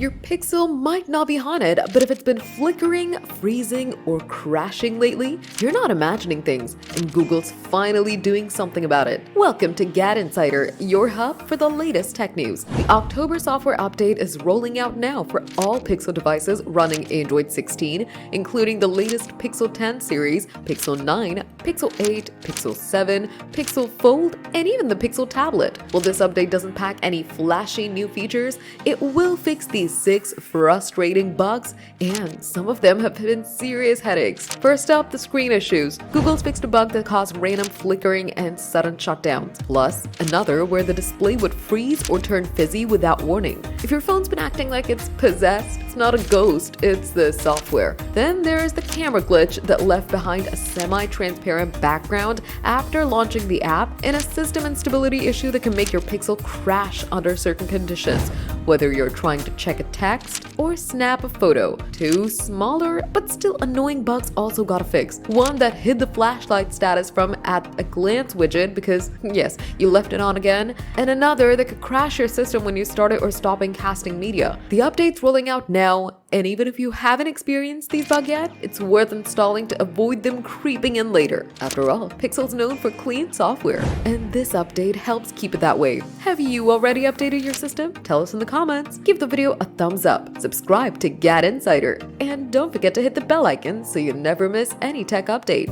Your Pixel might not be haunted, but if it's been flickering, freezing, or crashing lately, you're not imagining things, and Google's finally doing something about it. Welcome to GadInsider, your hub for the latest tech news. The October software update is rolling out now for all Pixel devices running Android 16, including the latest Pixel 10 series, Pixel 9, Pixel 8, Pixel 7, Pixel Fold, and even the Pixel tablet. While this update doesn't pack any flashy new features, it will fix these 6 frustrating bugs, and some of them have been serious headaches. First up, the screen issues. Google's fixed a bug that caused random flickering and sudden shutdowns, plus another where the display would freeze or turn fizzy without warning. If your phone's been acting like it's possessed, it's not a ghost, it's the software. Then there's the camera glitch that left behind a semi-transparent background after launching the app, and a system instability issue that can make your Pixel crash under certain conditions, whether you're trying to check a text or snap a photo. 2 smaller but still annoying bugs also got a fix. One that hid the flashlight status from at a glance widget because, yes, you left it on again, and another that could crash your system when you started or stopping casting media. The update's rolling out now, and even if you haven't experienced these bugs yet, it's worth installing to avoid them creeping in later. After all, Pixel's known for clean software, and this update helps keep it that way. Have you already updated your system? Tell us in the comments. Give the video a thumbs up, subscribe to GadInsider, and don't forget to hit the bell icon so you never miss any tech update.